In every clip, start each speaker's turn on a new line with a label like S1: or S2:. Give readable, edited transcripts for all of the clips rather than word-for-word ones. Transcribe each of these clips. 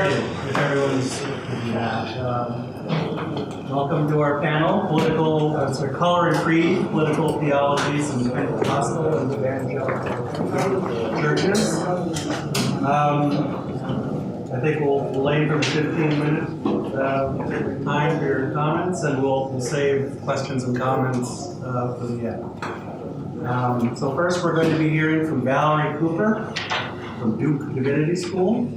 S1: are you? If everyone's welcome to our panel, Color and Creed, Political Theologies in Pentecostal and Evangelical Churches. I think we'll aim for the 15-minute time for your comments, and we'll save questions and comments for the end. So first we're going to be hearing from Valerie Cooper from Duke Divinity School,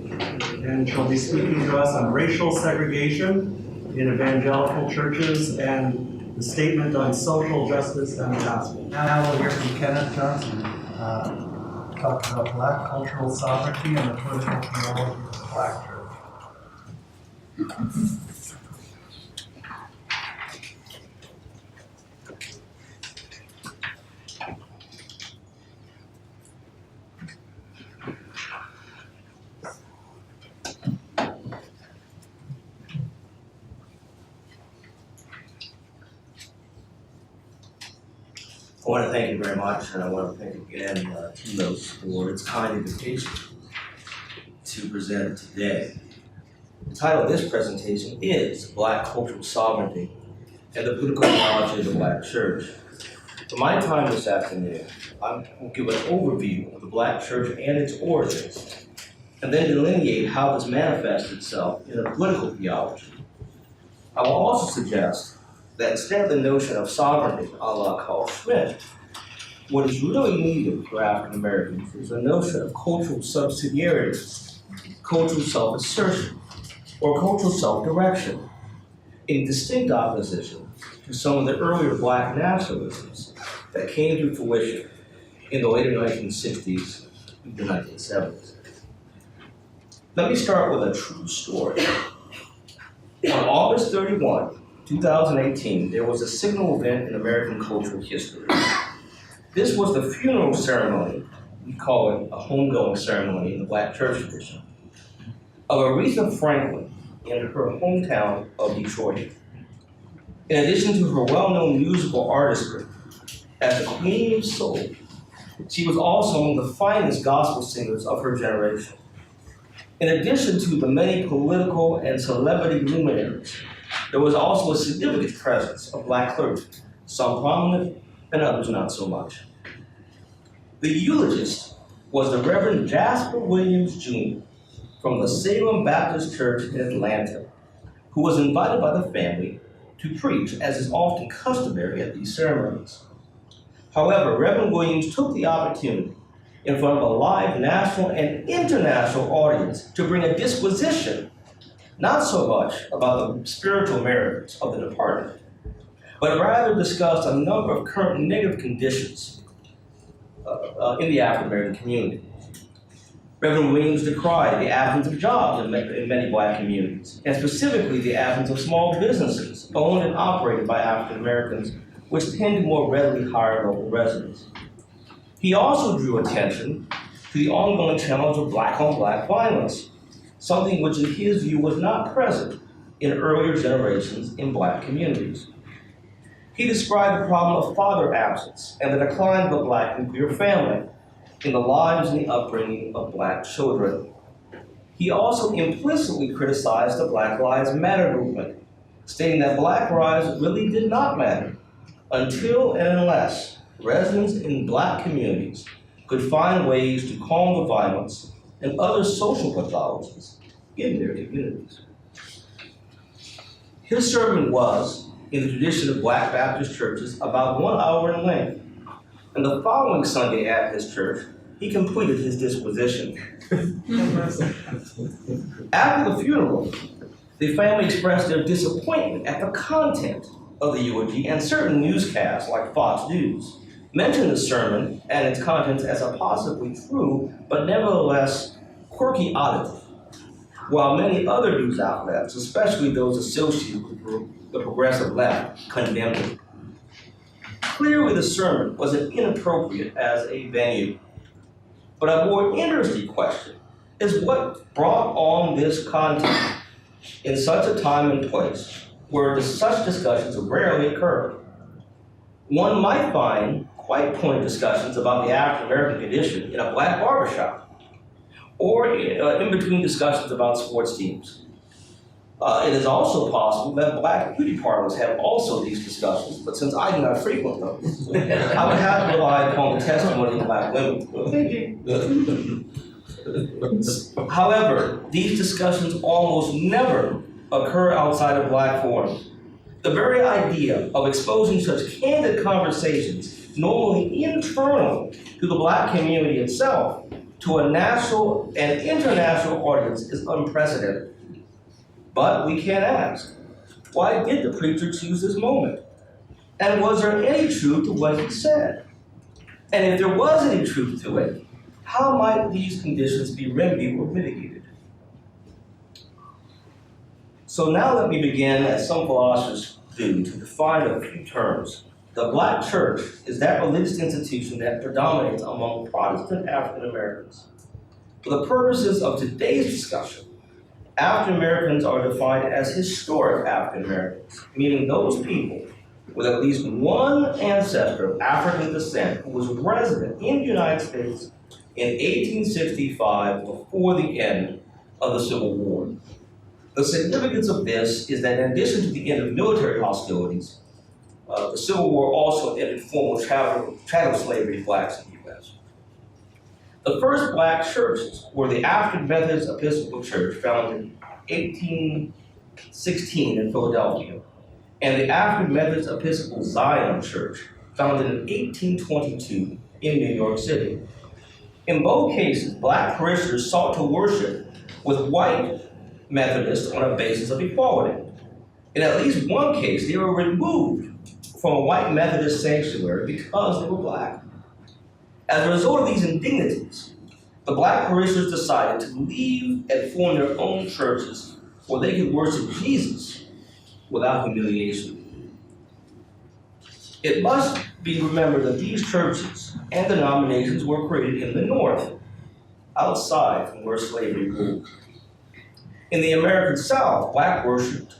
S1: and she'll be speaking to us on racial segregation in evangelical churches and the statement on social justice and the gospel.
S2: Now we'll hear from Kenneth Johnson, talking about Black cultural sovereignty and the political theology of the Black church.
S3: I want to thank you very much, and I want to thank again Telos for its kind invitation to present today. The title of this presentation is Black Cultural Sovereignty and the Political Theology of the Black Church. For my time this afternoon, I will give an overview of the Black Church and its origins, and then delineate how this manifests itself in a political theology. I will also suggest that instead of the notion of sovereignty a la Carl Schmitt, what is really needed for African Americans is a notion of cultural subsidiarity, cultural self-assertion, or cultural self-direction, in distinct opposition to some of the earlier Black nationalisms that came to fruition in the later 1960s and the 1970s. Let me start with a true story. On August 31, 2018, there was a signal event in American cultural history. This was the funeral ceremony, we call it a homegoing ceremony in the Black church tradition, of Aretha Franklin in her hometown of Detroit. In addition to her well-known musical artistry as the Queen of Soul, she was also one of the finest gospel singers of her generation. In addition to the many political and celebrity luminaries, there was also a significant presence of Black clergy, some prominent and others not so much. The eulogist was the Reverend Jasper Williams Jr. from the Salem Baptist Church in Atlanta, who was invited by the family to preach, as is often customary at these ceremonies. However, Reverend Williams took the opportunity in front of a live national and international audience to bring a disquisition, not so much about the spiritual merits of the departed, but rather discussed a number of current negative conditions in the African American community. Reverend Williams decried the absence of jobs in many Black communities, and specifically the absence of small businesses owned and operated by African Americans, which tend to more readily hire local residents. He also drew attention to the ongoing challenge of Black-on-Black violence, something which in his view was not present in earlier generations in Black communities. He described the problem of father absence and the decline of the Black nuclear family in the lives and the upbringing of Black children. He also implicitly criticized the Black Lives Matter movement, stating that Black lives really did not matter until and unless residents in Black communities could find ways to calm the violence and other social pathologies in their communities. His sermon was, in the tradition of Black Baptist churches, about 1 hour in length. And the following Sunday at his church, he completed his disquisition. After the funeral, the family expressed their disappointment at the content of the eulogy, and certain newscasts, like Fox News, mentioned the sermon and its contents as a possibly true, but nevertheless quirky oddity, while many other news outlets, especially those associated with the progressive left, condemned it. Clearly, the sermon was inappropriate as a venue. But a more interesting question is what brought on this content in such a time and place where such discussions rarely occur. One might find quite pointed discussions about the African American condition in a Black barbershop, or in between discussions about sports teams. It is also possible that black beauty parlors have also these discussions, but since I do not frequent them, I would have to rely upon the testimony of black women. However, these discussions almost never occur outside of black forums. The very idea of exposing such candid conversations, normally internal to the black community itself, to a national and international audience is unprecedented. But we can ask, why did the preacher choose this moment? And was there any truth to what he said? And if there was any truth to it, how might these conditions be remedied or mitigated? So now let me begin, as some philosophers do, to define a few terms. The black church is that religious institution that predominates among Protestant African Americans. For the purposes of today's discussion, African Americans are defined as historic African Americans, meaning those people with at least one ancestor of African descent who was resident in the United States in 1865 before the end of the Civil War. The significance of this is that in addition to the end of military hostilities, the Civil War also ended formal chattel slavery of blacks in the U.S. The first black churches were the African Methodist Episcopal Church, founded in 1816 in Philadelphia, and the African Methodist Episcopal Zion Church, founded in 1822 in New York City. In both cases, black parishioners sought to worship with white Methodists on a basis of equality. In at least one case, they were removed from a white Methodist sanctuary because they were black. As a result of these indignities, the black parishioners decided to leave and form their own churches where they could worship Jesus without humiliation. It must be remembered that these churches and denominations were created in the North, outside from where slavery ruled. In the American South, black worshiped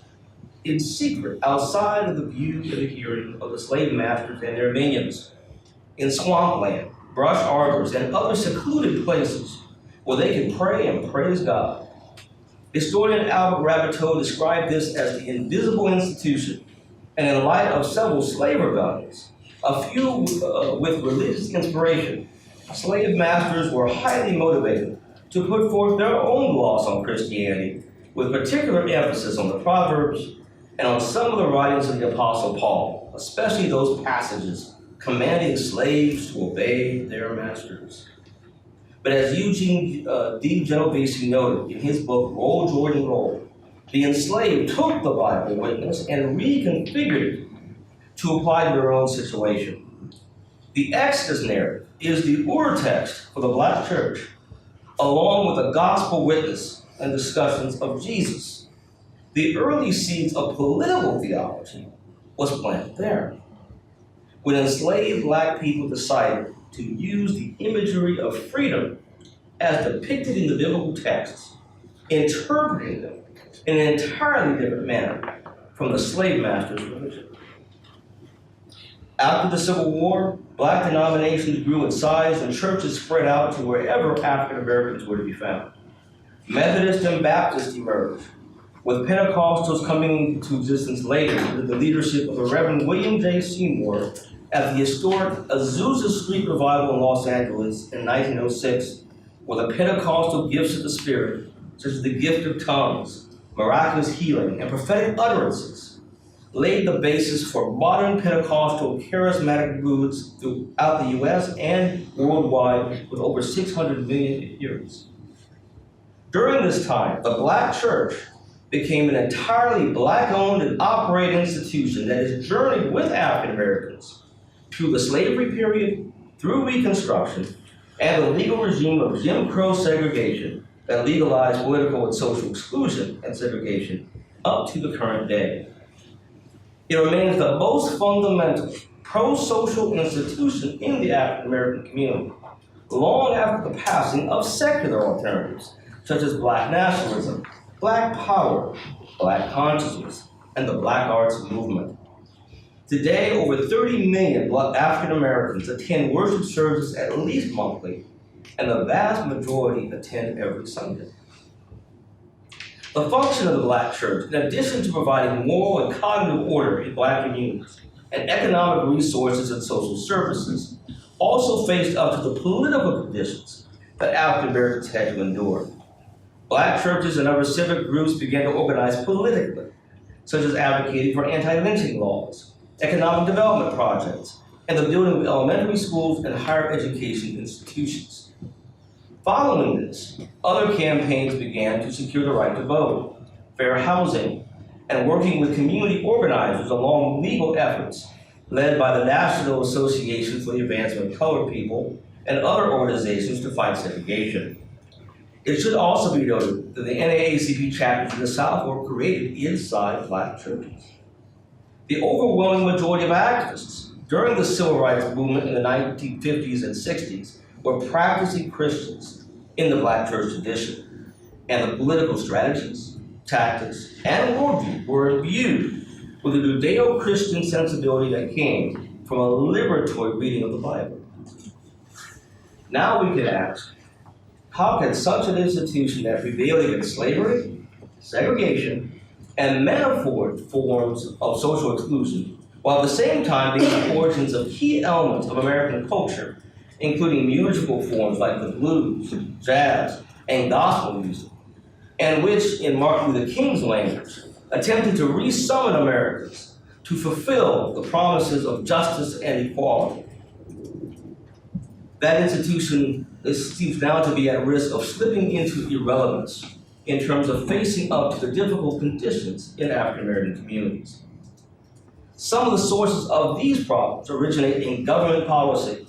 S3: in secret, outside of the view and the hearing of the slave masters and their minions, in swampland, brush arbors, and other secluded places where they could pray and praise God. Historian Albert Rabbitoe described this as the invisible institution, and in light of several slave rebellions, a few with religious inspiration, slave masters were highly motivated to put forth their own gloss on Christianity, with particular emphasis on the Proverbs and on some of the writings of the Apostle Paul, especially those passages commanding slaves to obey their masters. But as Eugene D. Genovese noted in his book, Roll, Jordan, Roll, the enslaved took the Bible witness and reconfigured it to apply to their own situation. The Exodus narrative is the urtext for the black church, along with the gospel witness and discussions of Jesus. The early seeds of political theology was planted there, when enslaved black people decided to use the imagery of freedom as depicted in the biblical texts, interpreting them in an entirely different manner from the slave master's religion. After the Civil War, black denominations grew in size and churches spread out to wherever African Americans were to be found. Methodists and Baptists emerged, with Pentecostals coming into existence later under the leadership of the Reverend William J. Seymour at the historic Azusa Street Revival in Los Angeles in 1906, where the Pentecostal gifts of the Spirit, such as the gift of tongues, miraculous healing, and prophetic utterances, laid the basis for modern Pentecostal charismatic movements throughout the U.S. and worldwide with over 600 million adherents. During this time, the black church became an entirely black-owned and operated institution that has journeyed with African Americans through the slavery period, through Reconstruction, and the legal regime of Jim Crow segregation that legalized political and social exclusion and segregation up to the current day. It remains the most fundamental pro-social institution in the African American community, long after the passing of secular alternatives, such as black nationalism, black power, black consciousness, and the black arts movement. Today, over 30 million African Americans attend worship services at least monthly, and the vast majority attend every Sunday. The function of the Black church, in addition to providing moral and cognitive order in Black communities and economic resources and social services, also faced up to the political conditions that African Americans had to endure. Black churches and other civic groups began to organize politically, such as advocating for anti-lynching laws, economic development projects, and the building of elementary schools and higher education institutions. Following this, other campaigns began to secure the right to vote, fair housing, and working with community organizers along legal efforts led by the National Association for the Advancement of Colored People and other organizations to fight segregation. It should also be noted that the NAACP chapters in the South were created inside Black churches. The overwhelming majority of activists during the civil rights movement in the 1950s and 60s were practicing Christians in the Black church tradition, and the political strategies, tactics, and worldview were imbued with a Judeo-Christian sensibility that came from a liberatory reading of the Bible. Now we can ask, how can such an institution that prevailed against slavery, segregation, and manifold forms of social exclusion, while at the same time being the origins of key elements of American culture, including musical forms like the blues, jazz, and gospel music, and which, in Martin Luther King's language, attempted to re-summon Americans to fulfill the promises of justice and equality. That institution seems now to be at risk of slipping into irrelevance in terms of facing up to the difficult conditions in African American communities. Some of the sources of these problems originate in government policy,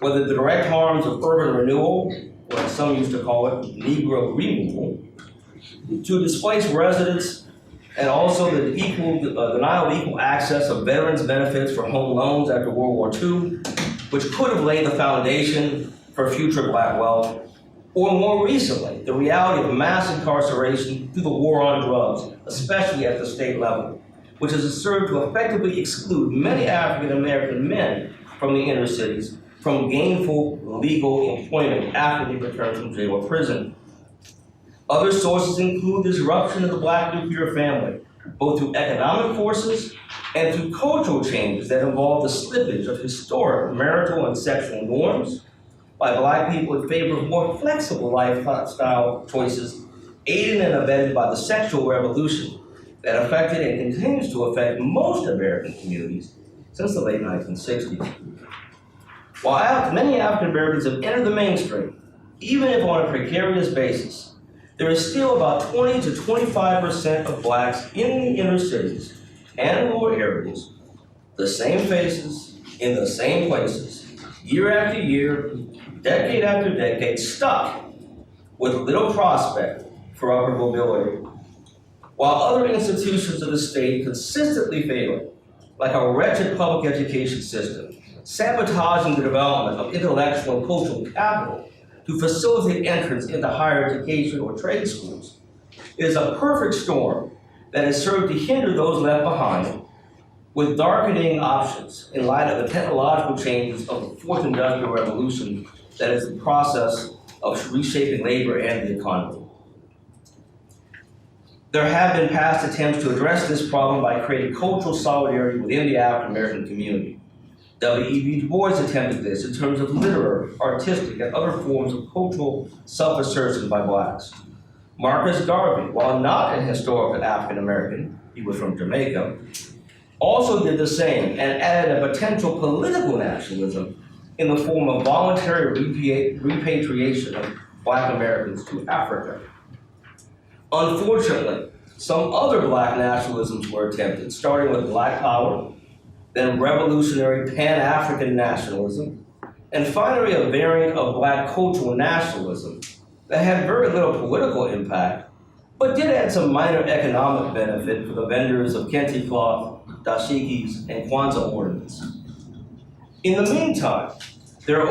S3: whether the direct harms of urban renewal, or as some used to call it, Negro removal, to displaced residents, and also the denial of equal access of veterans' benefits for home loans after World War II, which could have laid the foundation for future Black wealth, or more recently, the reality of mass incarceration through the war on drugs, especially at the state level, which has served to effectively exclude many African American men from the inner cities from gainful legal employment after they return from jail or prison. Other sources include the disruption of the Black nuclear family, both through economic forces and through cultural changes that involve the slippage of historic marital and sexual norms by Black people in favor of more flexible lifestyle choices, aided and abetted by the sexual revolution that affected and continues to affect most American communities since the late 1960s. While many African Americans have entered the mainstream, even if on a precarious basis, there is still about 20 to 25% of Blacks in the inner cities and rural areas, the same faces, in the same places, year after year, decade after decade, stuck with little prospect for upward mobility. While other institutions of the state consistently fail, like our wretched public education system, sabotaging the development of intellectual and cultural capital to facilitate entrance into higher education or trade schools, it is a perfect storm that has served to hinder those left behind with darkening options in light of the technological changes of the fourth industrial revolution that is the process of reshaping labor and the economy. There have been past attempts to address this problem by creating cultural solidarity within the African American community. W.E.B. Du Bois attempted this in terms of literary, artistic, and other forms of cultural self-assertion by Blacks. Marcus Garvey, while not an historical African American, he was from Jamaica, also did the same and added a potential political nationalism in the form of voluntary repatriation of Black Americans to Africa. Unfortunately, some other Black nationalisms were attempted, starting with Black Power, then revolutionary Pan-African nationalism, and finally a variant of Black cultural nationalism that had very little political impact, but did add some minor economic benefit for the vendors of kente cloth, dashikis, and Kwanzaa ornaments. In the meantime, there are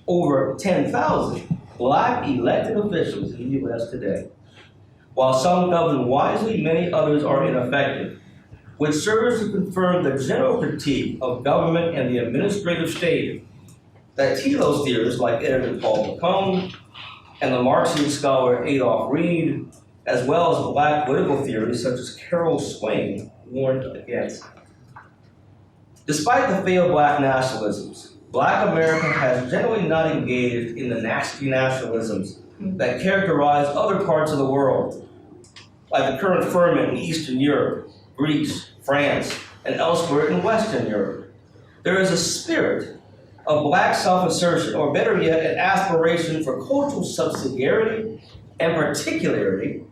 S3: over 10,000 Black elected officials in the U.S. today. While some govern wisely, many others are ineffective, which serves to confirm the general critique of government and the administrative state that Telos theorists like editor Paul Piccone and the Marxian scholar Adolph Reed, as well as black political theories such as Carol Swain, warned against. Despite the failed black nationalisms, Black America has generally not engaged in the nasty nationalisms that characterize other parts of the world, like the current ferment in Eastern Europe, Greece, France, and elsewhere in Western Europe. There is a spirit of black self-assertion, or better yet, an aspiration for cultural subsidiarity and particularity,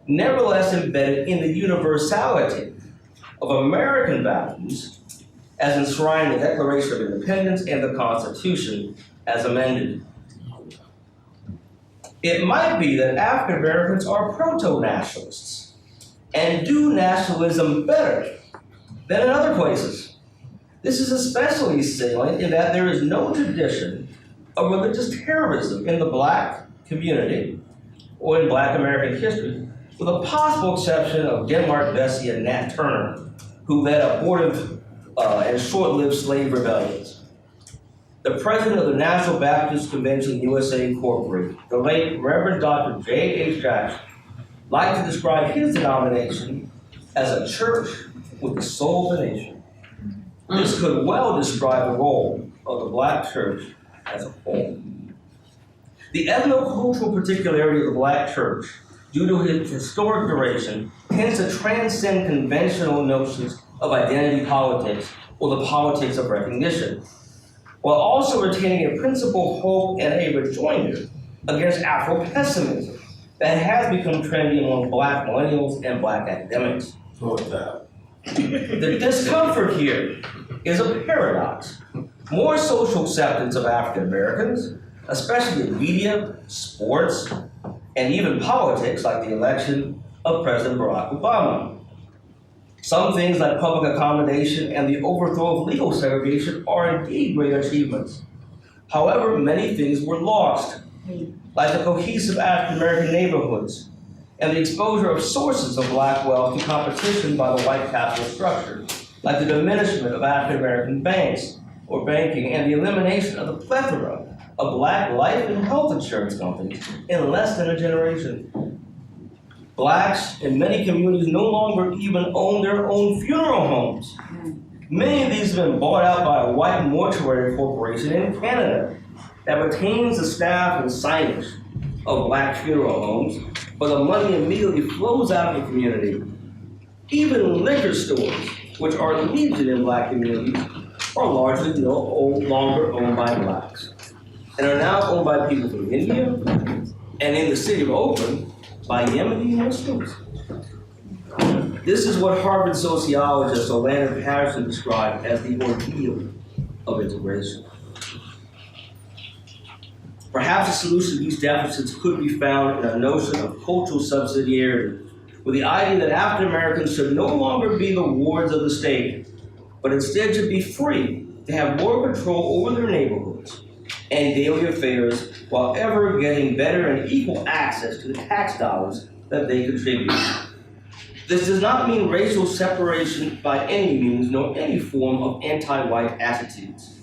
S3: nevertheless embedded in the universality of American values as enshrined in the Declaration of Independence and the Constitution as amended. It might be that African Americans are proto-nationalists and do nationalism better than in other places. This is especially salient in that there is no tradition of religious terrorism in the black community or in black American history, with a possible exception of Denmark Vesey and Nat Turner, who led abortive and short-lived slave rebellions. The president of the National Baptist Convention USA Incorporated, the late Reverend Dr. J.H. Jackson, liked to describe his denomination as a church with the soul of the nation. This could well describe the role of the black church as a whole. The ethnocultural particularity of the black church, due to its historic duration, tends to transcend conventional notions of identity politics or the politics of recognition, while also retaining a principled hope and a rejoinder against Afro-pessimism that has become trendy among black millennials and black academics.
S4: So what's that?
S3: The discomfort here is a paradox. More social acceptance of African Americans, especially in media, sports, and even politics, like the election of President Barack Obama. Some things like public accommodation and the overthrow of legal segregation are indeed great achievements. However, many things were lost, like the cohesive African American neighborhoods and the exposure of sources of black wealth to competition by the white capital structure, like the diminishment of African American banks or banking and the elimination of the plethora of black life and health insurance companies in less than a generation. Blacks in many communities no longer even own their own funeral homes. Many of these have been bought out by a white mortuary corporation in Canada that retains the staff and signage of black funeral homes, but the money immediately flows out of the community. Even liquor stores, which are legion in black communities, are largely no longer owned by blacks, and are now owned by people from India, and in the city of Oakland, by Yemeni Muslims. This is what Harvard sociologist Orlando Patterson described as the ordeal of integration. Perhaps a solution to these deficits could be found in a notion of cultural subsidiarity, with the idea that African Americans should no longer be the wards of the state, but instead should be free to have more control over their neighborhoods and daily affairs, while ever getting better and equal access to the tax dollars that they contribute. This does not mean racial separation by any means, nor any form of anti-white attitudes.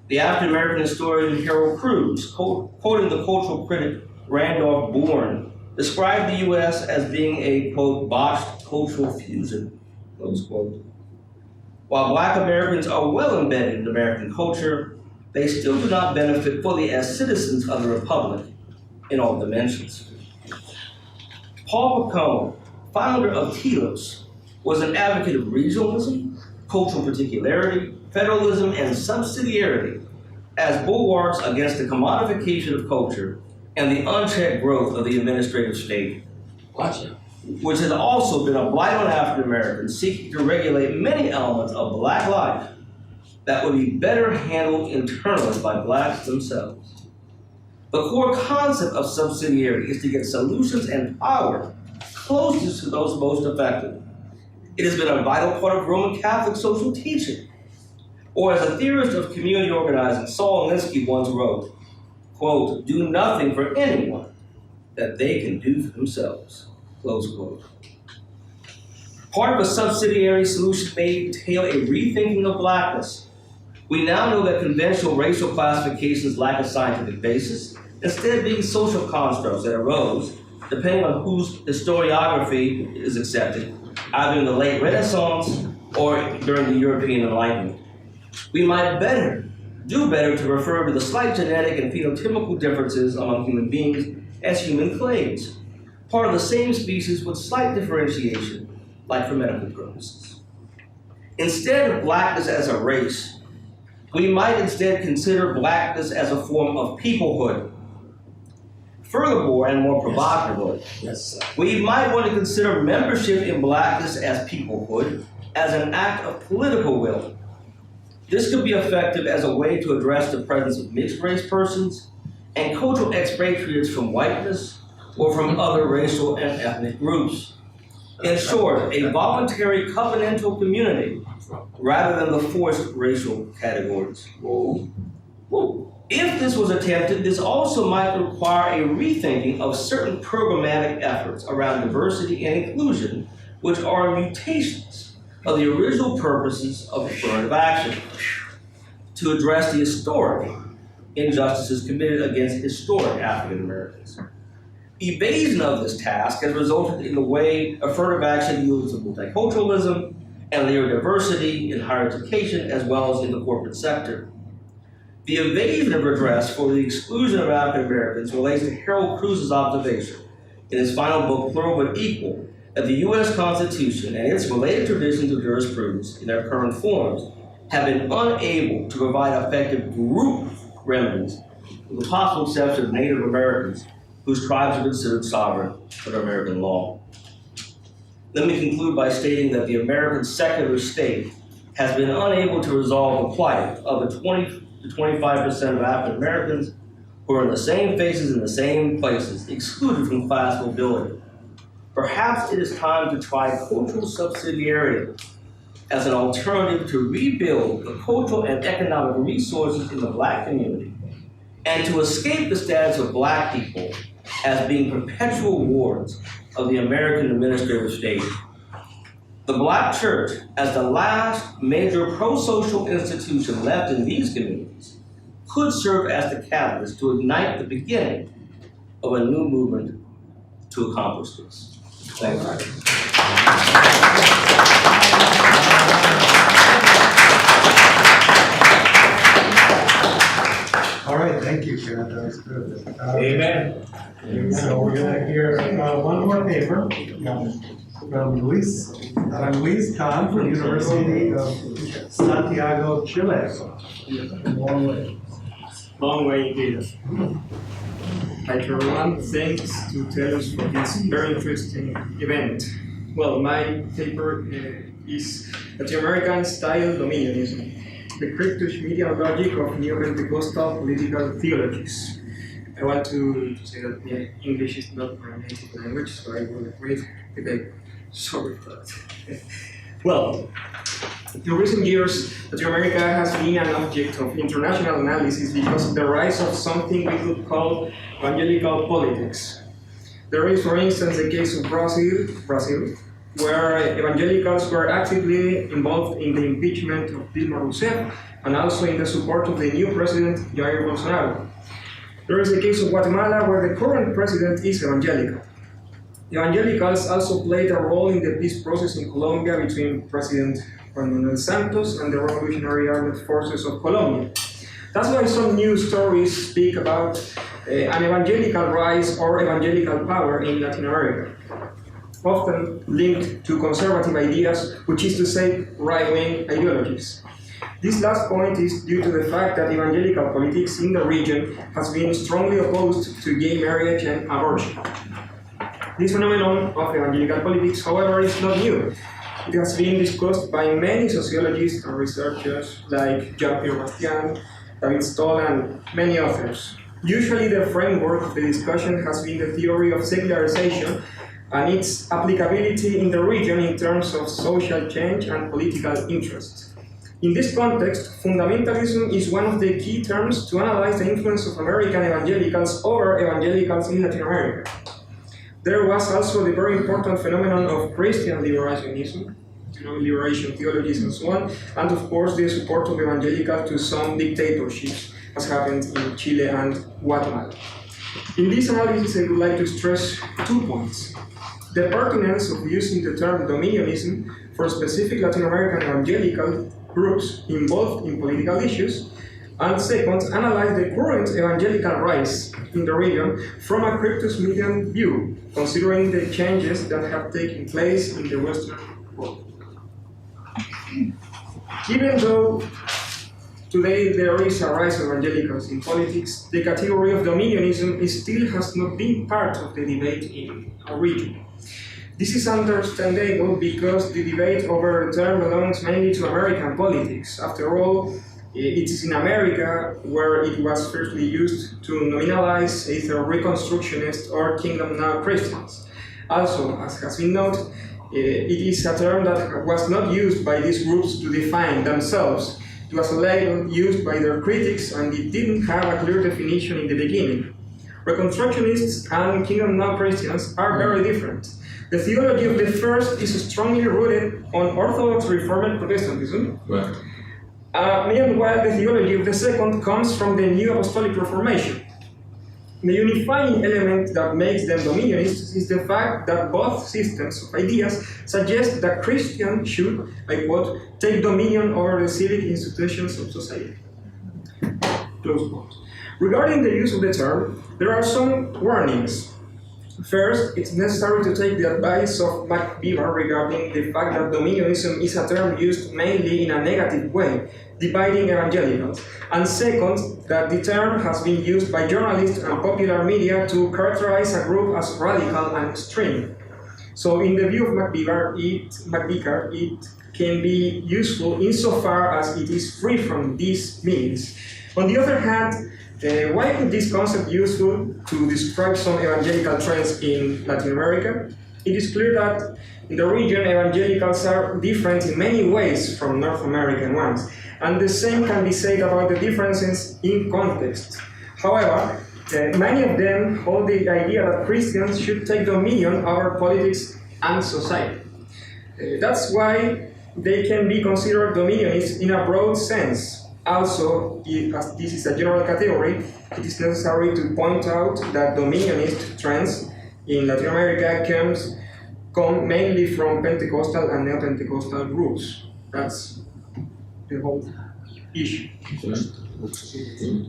S3: The African-American historian Harold Cruz, quoting the cultural critic Randolph Bourne, described the U.S. as being a, quote, botched cultural fusion, close quote. While black Americans are well embedded in American culture, they still do not benefit fully as citizens of the Republic in all dimensions. Paul Piccone, founder of Telos, was an advocate of regionalism, cultural particularity, federalism, and subsidiarity as bulwarks against the commodification of culture and the unchecked growth of the administrative state.
S4: Gotcha.
S3: Which has also been a blight on African Americans seeking to regulate many elements of black life that would be better handled internally by blacks themselves. The core concept of subsidiarity is to get solutions and power closest to those most affected. It has been a vital part of Roman Catholic social teaching. Or as a theorist of community organizing, Saul Alinsky once wrote, quote, do nothing for anyone that they can do for themselves, close quote. Part of a subsidiary solution may entail a rethinking of blackness, We now know that conventional racial classifications lack a scientific basis, instead being social constructs that arose, depending on whose historiography is accepted, either in the late Renaissance or during the European Enlightenment. We might do better to refer to the slight genetic and phenotypical differences among human beings as human clades, part of the same species with slight differentiation, like for medical purposes. Instead of blackness as a race, we might instead consider blackness as a form of peoplehood. Furthermore, and more provocatively, we might want to consider membership in blackness as peoplehood as an act of political will. This could be effective as a way to address the presence of mixed race persons and cultural expatriates from whiteness or from other racial and ethnic groups. In short, a voluntary covenantal community rather than the forced racial categories. If this was attempted, this also might require a rethinking of certain programmatic efforts around diversity and inclusion, which are mutations of the original purposes of affirmative action to address the historic injustices committed against historic African Americans. Evasion of this task has resulted in the way affirmative action yields multiculturalism and layered diversity in higher education as well as in the corporate sector. The evasion of redress for the exclusion of African Americans relates to Harold Cruz's observation in his final book, Plural but Equal, that the U.S. Constitution and its related traditions of jurisprudence in their current forms have been unable to provide effective group remedies, with the possible exception of Native Americans, whose tribes are considered sovereign under American law. Let me conclude by stating that the American secular state has been unable to resolve the plight of the 20 to 25% of African Americans who are in the same faces in the same places, excluded from class mobility. Perhaps it is time to try cultural subsidiarity as an alternative to rebuild the cultural and economic resources in the Black community and to escape the status of Black people as being perpetual wards of the American administrative state. The Black church, as the last major pro-social institution left in these communities, could serve as the catalyst to ignite the beginning of a new movement to accomplish this. Thank you.
S2: All right, thank you, Kenneth. That was good.
S1: Amen. So we're going to hear one more paper from Aránguiz, Kahn from the University of Santiago, Chile.
S2: Long way.
S4: Long way indeed. Hi to everyone, thanks to Telos for this very interesting event. Well, my paper is Latin American Style Dominionism, the Crypto-Schmittian logic of neo-Pentecostal political theologies. I want to say that English is not my native language, so I will read the paper. Sorry for that. Well, in recent years, Latin America has been an object of international analysis because of the rise of something we could call evangelical politics. There is, for instance, the case of Brazil, where evangelicals were actively involved in the impeachment of Dilma Rousseff and also in the support of the new president, Jair Bolsonaro. There is the case of Guatemala, where the current president is evangelical. Evangelicals also played a role in the peace process in Colombia between President Juan Manuel Santos and the Revolutionary Armed Forces of Colombia. That's why some news stories speak about an evangelical rise or evangelical power in Latin America, often linked to conservative ideas, which is to say right-wing ideologies. This last point is due to the fact that evangelical politics in the region has been strongly opposed to gay marriage and abortion. This phenomenon of evangelical politics, however, is not new. It has been discussed by many sociologists and researchers like Jean-Pierre Bastian, David Stoll, and many others. Usually the framework of the discussion has been the theory of secularization and its applicability in the region in terms of social change and political interest. In this context, fundamentalism is one of the key terms to analyze the influence of American evangelicals over evangelicals in Latin America. There was also the very important phenomenon of Christian liberationism, liberation theologies and so on, and of course the support of evangelical to some dictatorships, as happened in Chile and Guatemala. In this analysis, I would like to stress 2 points. The pertinence of using the term Dominionism for specific Latin American evangelical groups involved in political issues, and second, analyze the current evangelical rise in the region from a Crypto-Schmittian view, considering the changes that have taken place in the Western world. Even though today there is a rise of evangelicals in politics, the category of Dominionism still has not been part of the debate in our region. This is understandable because the debate over the term belongs mainly to American politics. After all, it is in America where it was firstly used to nominalize either Reconstructionists or Kingdom Now Christians. Also, as has been noted, it is a term that was not used by these groups to define themselves. It was a label used by their critics, and it didn't have a clear definition in the beginning. Reconstructionists and Kingdom Now Christians are very different. The theology of the first is strongly rooted on Orthodox Reformed Protestantism.
S5: Right.
S4: Meanwhile, the theology of the second comes from the New Apostolic Reformation. The unifying element that makes them Dominionists is the fact that both systems of ideas suggest that Christians should, I quote, take dominion over the civic institutions of society. Close quote. Regarding the use of the term, there are some warnings. First, it's necessary to take the advice of McBeaver regarding the fact that Dominionism is a term used mainly in a negative way, dividing evangelicals. And second, that the term has been used by journalists and popular media to characterize a group as radical and extreme. So in the view of McBeaver, it can be useful insofar as it is free from these meanings. On the other hand, why could this concept be useful to describe some evangelical trends in Latin America? It is clear that in the region, evangelicals are different in many ways from North American ones, and the same can be said about the differences in context. However, many of them hold the idea that Christians should take dominion over politics and society. That's why they can be considered dominionists in a broad sense. Also, as this is a general category, it is necessary to point out that dominionist trends in Latin America come mainly from Pentecostal and Neo-Pentecostal groups. That's the whole issue.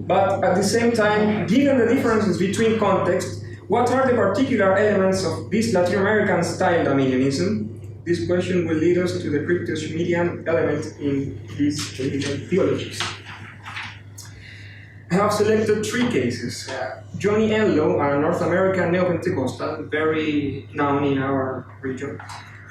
S4: But at the same time, given the differences between contexts, what are the particular elements of this Latin American style dominionism? This question will lead us to the Crypto-Schmittian element in these theologies. I have selected 3 cases. Johnny Enlow, a North American Neo-Pentecostal, very known in our region.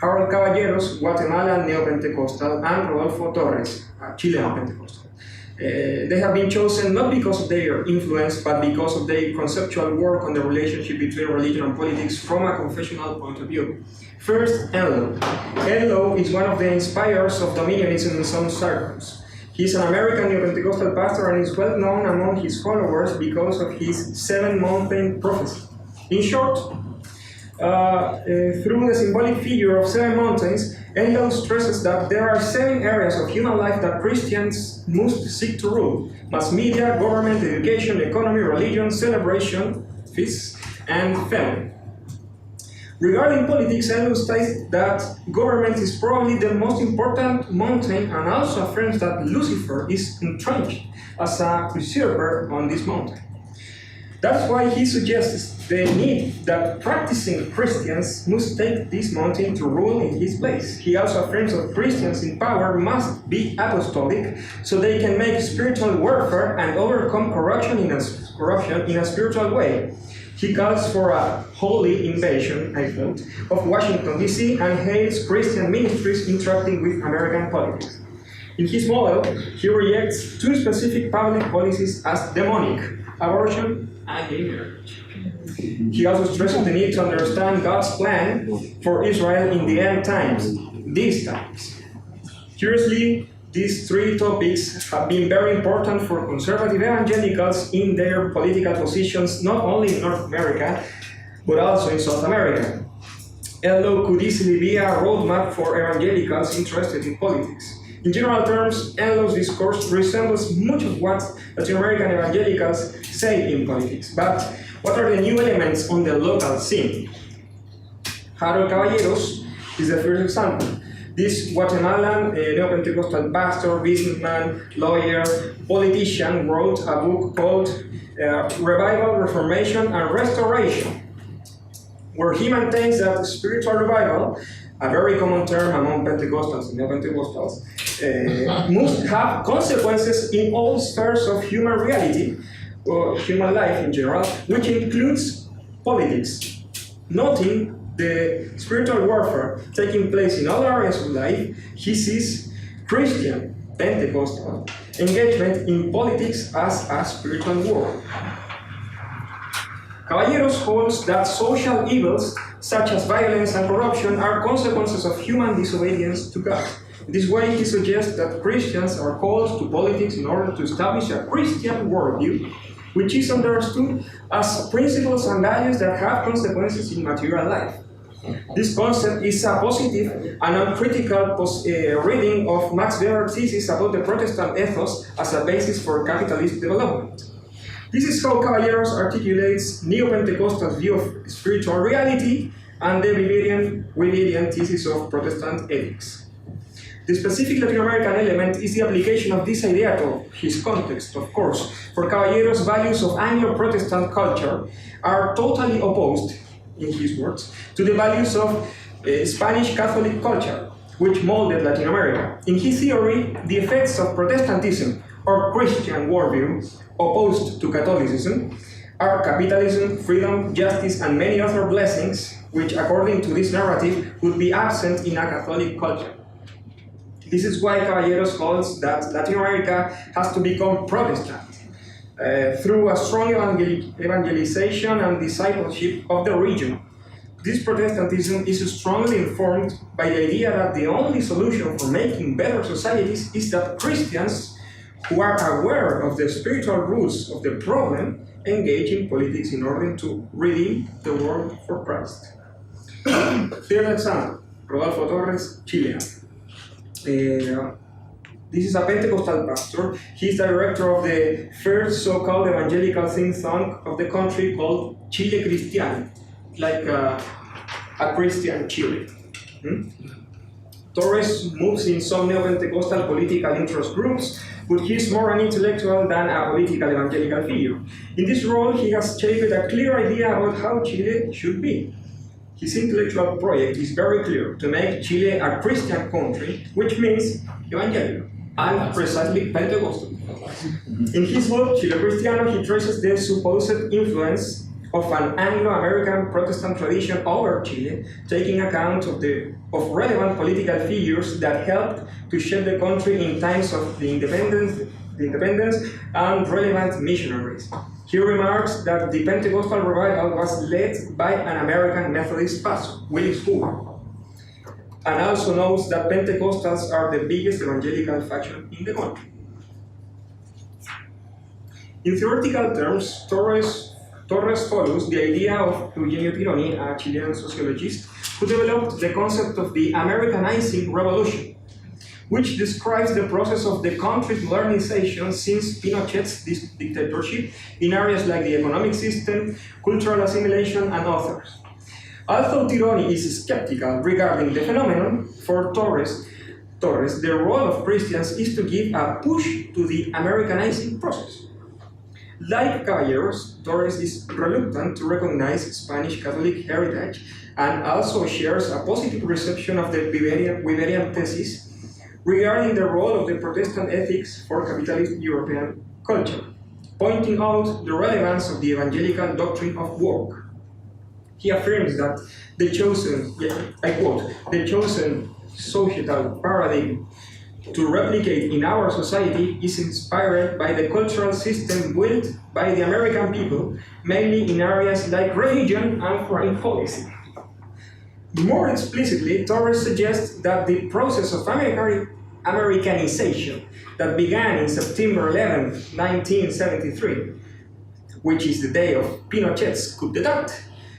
S4: Harold Caballeros, Guatemalan Neo-Pentecostal, and Rodolfo Torres, a Chilean Pentecostal. They have been chosen not because of their influence, but because of their conceptual work on the relationship between religion and politics from a confessional point of view. First, Enlow. Enlow is one of the inspirers of dominionism in some circles. He is an American Neo-Pentecostal pastor and is well known among his followers because of his 7 mountain prophecy. In short, through the symbolic figure of 7 mountains, Enlow stresses that there are 7 areas of human life that Christians must seek to rule: mass media, government, education, economy, religion, celebration, feasts, and family. Regarding politics, Enlow states that government is probably the most important mountain, and also affirms that Lucifer is entrenched as a preserver on this mountain. That's why he suggests the need that practicing Christians must take this mountain to rule in his place. He also affirms that Christians in power must be apostolic so they can make spiritual warfare and overcome corruption in a spiritual way. He calls for a holy invasion, I quote, of Washington, D.C. and hails Christian ministries interacting with American politics. In his model, he rejects 2 specific public policies as demonic: abortion and gay marriage. He also stresses the need to understand God's plan for Israel in the end times, these times. Curiously, these 3 topics have been very important for conservative evangelicals in their political positions, not only in North America, but also in South America. ELO could easily be a roadmap for evangelicals interested in politics. In general terms, ELO's discourse resembles much of what Latin American evangelicals say in politics. But what are the new elements on the local scene? Harold Caballeros is the first example. This Guatemalan neo-Pentecostal pastor, businessman, lawyer, politician wrote a book called Revival, Reformation, and Restoration, where he maintains that spiritual revival, a very common term among Pentecostals and neo-Pentecostals, must have consequences in all spheres of human reality, or human life in general, which includes politics. Noting the spiritual warfare taking place in all areas of life, he sees Christian Pentecostal engagement in politics as a spiritual war. Caballeros holds that social evils such as violence and corruption are consequences of human disobedience to God. In this way, he suggests that Christians are called to politics in order to establish a Christian worldview, which is understood as principles and values that have consequences in material life. This concept is a positive and uncritical reading of Max Weber's thesis about the Protestant ethos as a basis for capitalist development. This is how Caballeros articulates Neo-Pentecostal view of spiritual reality and the Weberian thesis of Protestant ethics. The specific Latin American element is the application of this idea to his context, of course. For Caballeros, values of Anglo-Protestant culture are totally opposed, in his words, to the values of Spanish Catholic culture, which molded Latin America. In his theory, the effects of Protestantism, or Christian worldview, opposed to Catholicism, are capitalism, freedom, justice, and many other blessings, which, according to this narrative, would be absent in a Catholic culture. This is why Caballeros holds that Latin America has to become Protestant through a strong evangelization and discipleship of the region. This Protestantism is strongly informed by the idea that the only solution for making better societies is that Christians who are aware of the spiritual roots of the problem engage in politics in order to redeem the world for Christ. Third example, Rodolfo Torres, Chilean. This is a Pentecostal pastor. He's director of the first so-called evangelical think tank of the country called Chile Cristiano, like a Christian Chile. Torres moves in some neo-Pentecostal political interest groups, but he's more an intellectual than a political evangelical figure. In this role, he has shaped a clear idea about how Chile should be. His intellectual project is very clear: to make Chile a Christian country, which means evangelical, and precisely Pentecostal. In his book, Chile Cristiano, he traces the supposed influence of an Anglo-American Protestant tradition over Chile, taking account of relevant political figures that helped to shape the country in times of the independence and relevant missionaries. He remarks that the Pentecostal revival was led by an American Methodist pastor, Willis Hoover, and also notes that Pentecostals are the biggest evangelical faction in the country. In theoretical terms, Torres follows the idea of Eugenio Tironi, a Chilean sociologist, who developed the concept of the Americanizing revolution, which describes the process of the country's modernization since Pinochet's dictatorship in areas like the economic system, cultural assimilation, and others. Although Tironi is skeptical regarding the phenomenon, for Torres, the role of Christians is to give a push to the Americanizing process. Like Caballeros, Torres is reluctant to recognize Spanish Catholic heritage and also shares a positive reception of the Weberian thesis regarding the role of the Protestant ethics for capitalist European culture, pointing out the relevance of the evangelical doctrine of work. He affirms that the chosen, I quote, the chosen societal paradigm to replicate in our society is inspired by the cultural system built by the American people, mainly in areas like religion and foreign policy. More explicitly, Torres suggests that the process of Americanization that began in September 11, 1973, which is the day of Pinochet's coup d'etat,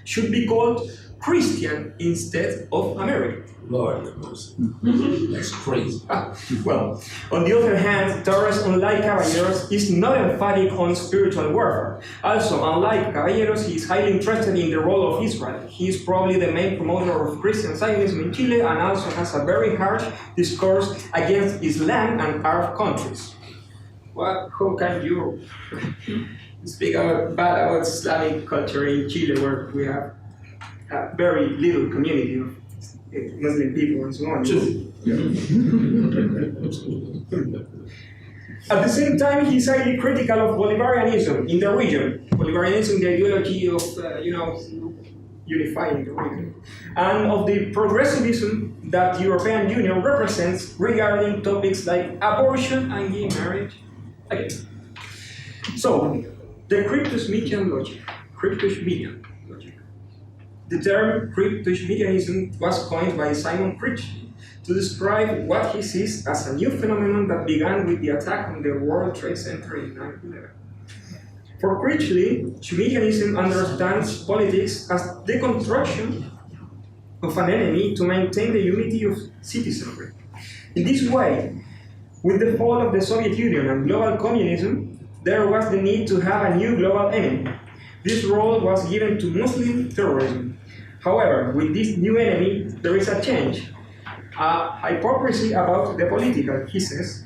S4: should be called Christian instead of American.
S5: Lord have mercy. That's crazy.
S4: Well, on the other hand, Torres, unlike Caballeros, is not emphatic on spiritual warfare. Also, unlike Caballeros, he is highly interested in the role of Israel. He is probably the main promoter of Christian Zionism in Chile and also has a very harsh discourse against Islam and Arab countries. Well, how can you speak bad about Islamic culture in Chile, where we have a very little community of Muslim people and so on? At the same time, he's highly critical of Bolivarianism in the region. Bolivarianism, the ideology of, unifying the region, and of the progressivism that the European Union represents regarding topics like abortion and gay marriage. Okay. So, the Crypto-Schmittian logic. Crypto-Schmittian logic. The term Crypto-Schmittianism was coined by Simon Critchley to describe what he sees as a new phenomenon that began with the attack on the World Trade Center in 9/11. For Critchley, Schmittianism understands politics as the construction of an enemy to maintain the unity of citizenry. In this way, with the fall of the Soviet Union and global communism, there was the need to have a new global enemy. This role was given to Muslim terrorism. However, with this new enemy, there is a change, a hypocrisy about the political, he says.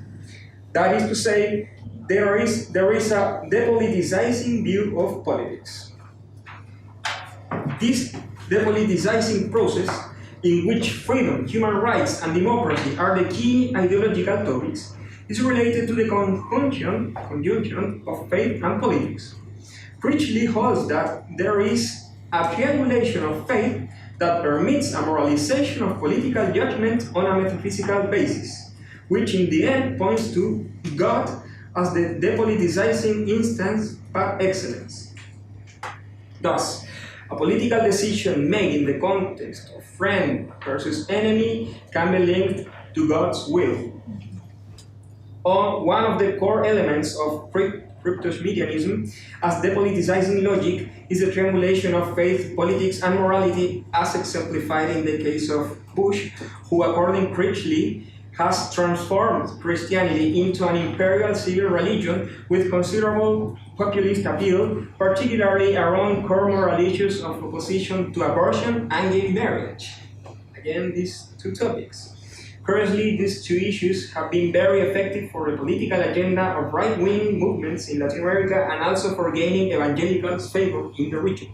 S4: That is to say, there is a depoliticizing view of politics. This depoliticizing process, in which freedom, human rights, and democracy are the key ideological topics, is related to the conjunction of faith and politics. Critchley holds that there is a triangulation of faith that permits a moralization of political judgment on a metaphysical basis, which in the end points to God as the depoliticizing instance par excellence. Thus, a political decision made in the context of friend versus enemy can be linked to God's will. One of the core elements of Crypto-Schmittianism as depoliticizing logic is the triangulation of faith, politics, and morality, as exemplified in the case of Bush, who, according to Critchley, has transformed Christianity into an imperial civil religion with considerable populist appeal, particularly around core moral issues of opposition to abortion and gay marriage. Again, these two topics. Currently, these two issues have been very effective for the political agenda of right-wing movements in Latin America and also for gaining evangelicals' favor in the region.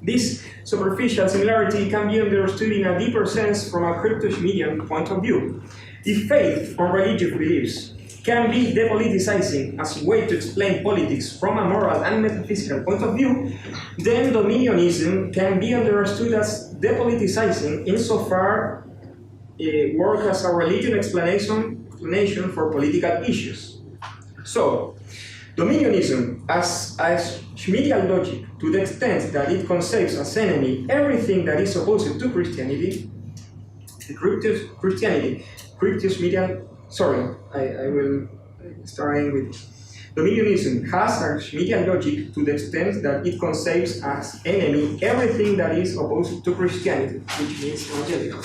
S4: This superficial similarity can be understood in a deeper sense from a Crypto-Schmittian point of view. If faith or religious beliefs can be depoliticizing as a way to explain politics from a moral and metaphysical point of view, then Dominionism can be understood as depoliticizing insofar work as a religion explanation for political issues. So, Dominionism as Schmittian logic, to the extent that it conceives as enemy everything that is opposed to Christianity, Crypto-Schmittian, I will start with Dominionism has a Schmittian logic to the extent that it conceives as enemy everything that is opposed to Christianity, which means evangelical.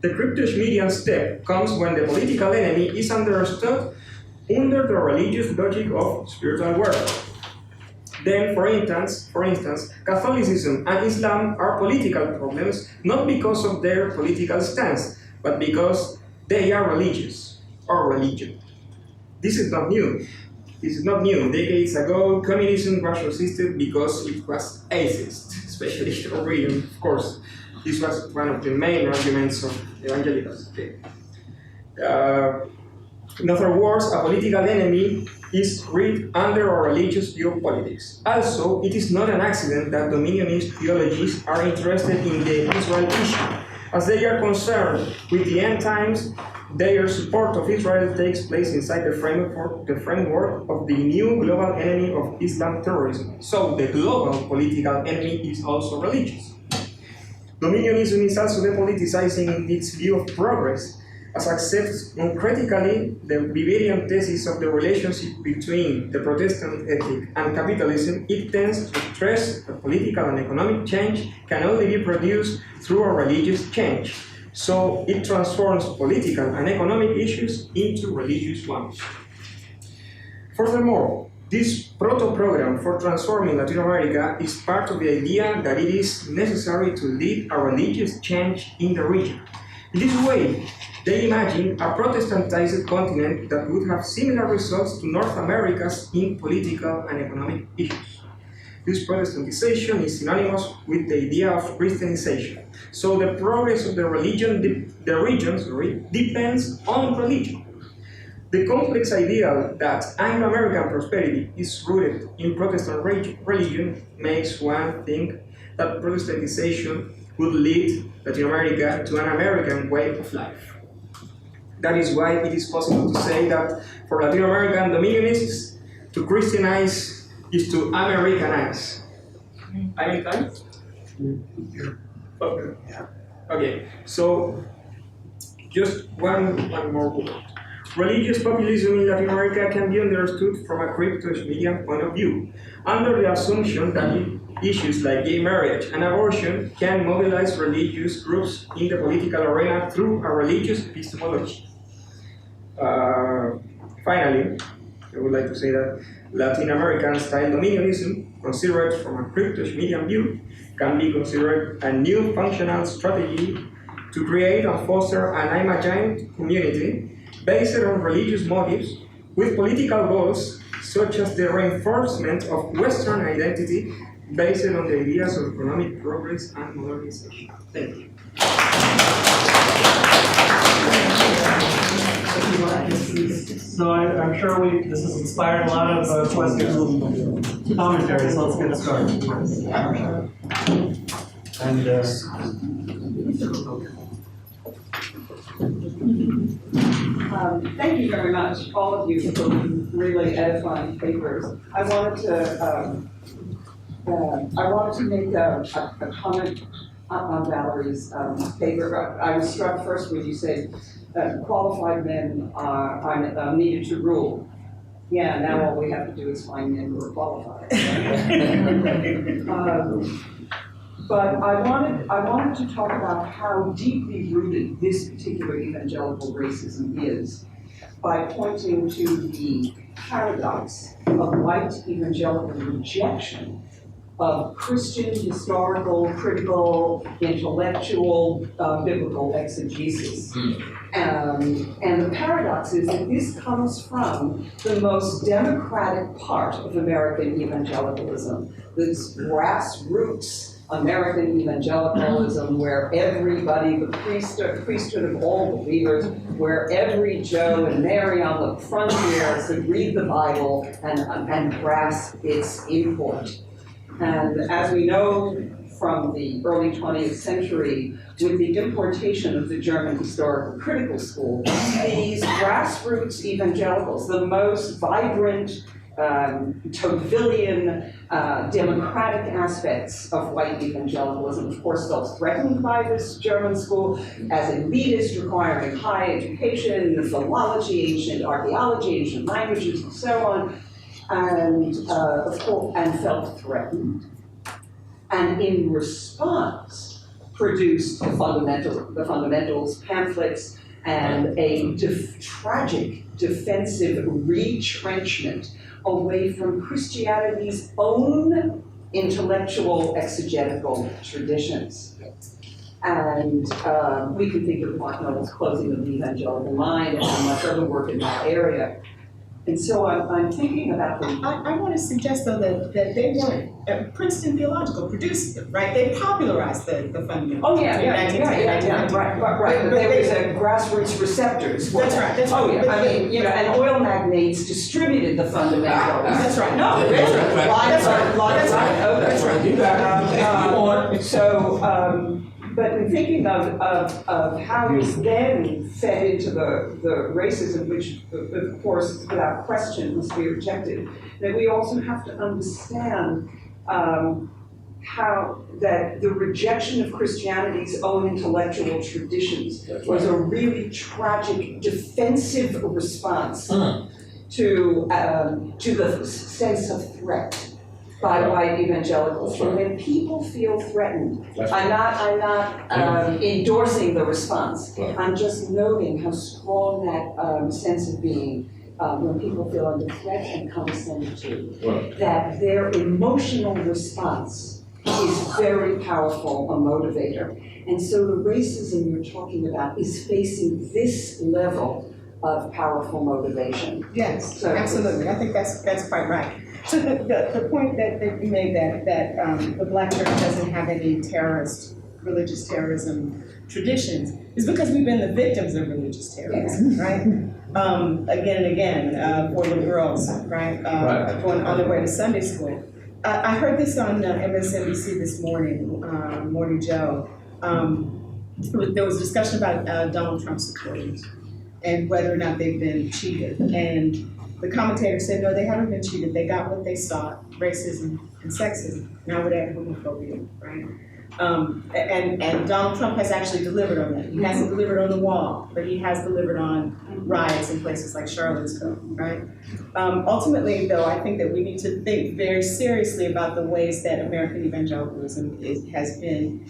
S4: The Crypto-Schmittian step comes when the political enemy is understood under the religious logic of spiritual warfare. Then, for instance, Catholicism and Islam are political problems not because of their political stance, but because they are religious or religion. This is not new. Decades ago, communism was resisted because it was atheist, especially in the region, of course. This was one of the main arguments of evangelicals. In other words, a political enemy is read under a religious view of politics. Also, it is not an accident that Dominionist theologies are interested in the Israel issue. As they are concerned with the end times, their support of Israel takes place inside the framework of the new global enemy of Islam terrorism. So the global political enemy is also religious. Dominionism is also depoliticizing in its view of progress, as accepts uncritically the Weberian thesis of the relationship between the Protestant ethic and capitalism, it tends to stress that political and economic change can only be produced through a religious change. So it transforms political and economic issues into religious ones. Furthermore, this proto-program for transforming Latin America is part of the idea that it is necessary to lead a religious change in the region. In this way, they imagine a Protestantized continent that would have similar results to North America's in political and economic issues. This Protestantization is synonymous with the idea of Christianization. So the progress of the region depends on religion. The complex idea that Anglo-American prosperity is rooted in Protestant religion makes one think that Protestantization would lead Latin America to an American way of life. That is why it is possible to say that for Latin American Dominionists, to Christianize is to Americanize. I'm in time? Okay. Okay, so just one more word. Religious populism in Latin America can be understood from a Crypto-Schmittian point of view, under the assumption that issues like gay marriage and abortion can mobilize religious groups in the political arena through a religious epistemology. Finally, I would like to say that Latin American-style dominionism, considered from a Crypto-Schmittian view, can be considered a new functional strategy to create and foster an imagined community based on religious motives with political goals such as the reinforcement of Western identity based on the ideas of economic progress and modernization. Thank you.
S1: So I'm sure this has inspired a lot of questions and commentary, so let's get started.
S6: Thank you very much, all of you, for really edifying papers. I wanted to make a comment on Valerie's paper. I was struck first when you said qualified men are needed to rule. Yeah, now all we have to do is find men who are qualified. But I wanted to talk about how deeply rooted this particular evangelical racism is by pointing to the paradox of white evangelical rejection of Christian, historical, critical, intellectual, biblical exegesis. And the paradox is that this comes from the most democratic part of American evangelicalism, this grassroots American evangelicalism, where everybody, the priesthood of all believers, where every Joe and Mary on the frontier could read the Bible and grasp its import. And as we know from the early 20th century, with the importation of the German historical critical school, these grassroots evangelicals, the most vibrant, Tocquevillian, democratic aspects of white evangelicalism, of course, felt threatened by this German school as elitist, requiring high education, philology, ancient archaeology, ancient languages, and so on, and of course, and felt threatened. And in response, produced the fundamentals pamphlets and a tragic defensive retrenchment away from Christianity's own intellectual exegetical traditions. And we can think of Mark Nobl's Closing of the Evangelical Mind and much other work in that area. And so I'm thinking about the...
S7: I want to suggest, though, that they weren't, Princeton Theological produced them, right? They popularized the fundamentals.
S6: Oh, yeah, right. But there was a grassroots receptors.
S7: That's right.
S6: Oh, yeah, I mean, you know, and oil magnates distributed the fundamentals.
S7: That's right.
S6: No,
S7: That's
S6: right. But in thinking of how this then fed into the racism, which of course without question must be rejected, that we also have to understand that the rejection of Christianity's own intellectual traditions was a really tragic defensive response to the sense of threat by white evangelicals. And when people feel threatened, I'm not endorsing the response. I'm just noting how strong that sense of being when people feel under threat and condescended to, that their emotional response is very powerful a motivator. And so the racism you're talking about is facing this level of powerful motivation.
S7: Yes,
S6: So-
S7: absolutely. I think that's quite right. So the point that you made that the Black church doesn't have any religious terrorism traditions is because we've been the victims of religious terrorism, right? Again and again, for the girls, right? Going on their way to Sunday school. I heard this on MSNBC this morning, Morning Joe. There was discussion about Donald Trump supporters and whether or not they've been cheated. And the commentator said, no, they haven't been cheated. They got what they sought, racism and sexism. Now we're at homophobia, right? And Donald Trump has actually delivered on that. He hasn't delivered on the wall, but he has delivered on riots in places like Charlottesville, right? Ultimately, though, I think that we need to think very seriously about the ways that American evangelicalism has been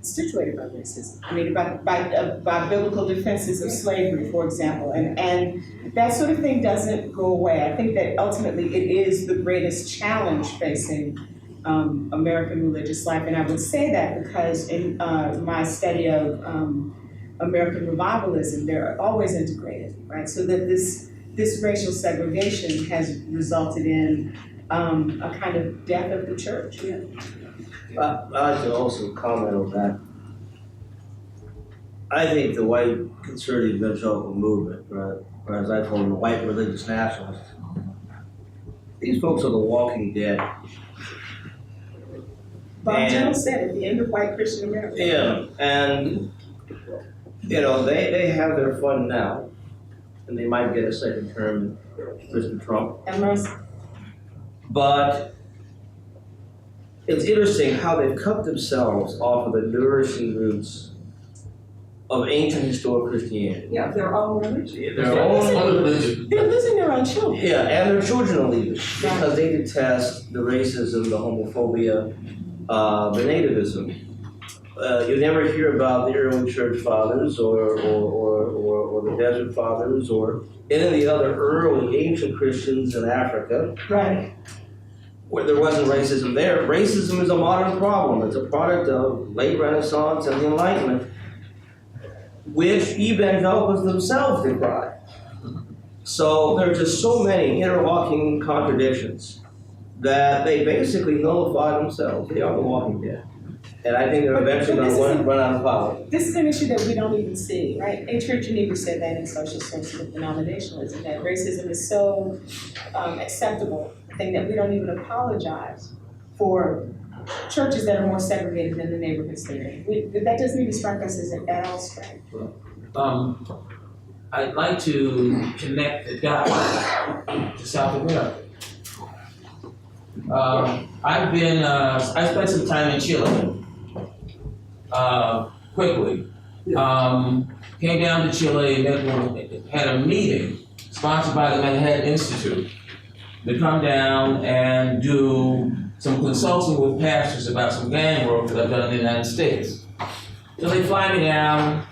S7: situated by racism. I mean, by biblical defenses of slavery, for example, and that sort of thing doesn't go away. I think that ultimately it is the greatest challenge facing American religious life, and I would say that because in my study of American revivalism, they're always integrated, right? So that this racial segregation has resulted in a kind of death of the church. Yeah.
S3: I'd like to also comment on that. I think the white conservative evangelical movement, right, or as I call them, the white religious nationalists, these folks are the walking dead.
S7: Bob Jones said at the end of white Christian America.
S3: Yeah, and you know, they have their fun now, and they might get a second term, Mr. Trump.
S7: And mercy.
S3: But it's interesting how they've cut themselves off of the nourishing roots of ancient historic Christianity.
S6: Yeah, their own religion.
S3: Their own
S5: religion.
S7: They're losing their own children.
S3: Yeah, and their children are leaving because they detest the racism, the homophobia, the nativism. You never hear about the early church fathers or the desert fathers or any of the other early ancient Christians in Africa.
S7: Right.
S3: Where there wasn't racism there. Racism is a modern problem. It's a product of late Renaissance and the Enlightenment, which evangelicals themselves decry. So there are just so many interlocking contradictions that they basically nullify themselves. They are the walking dead. And I think they're eventually going to run out of power.
S7: This is an issue that we don't even see, right? A. Church Geneva said that in Social Sensitive Denominationalism, that racism is so acceptable thing that we don't even apologize for churches that are more segregated than the neighborhoods they're in. That doesn't even strike us as at all strange.
S5: I'd like to connect the dots to South America. I spent some time in Chile, quickly. Came down to Chile, had a meeting sponsored by the Manhattan Institute to come down and do some consulting with pastors about some gang work that I've done in the United States. So they fly me down,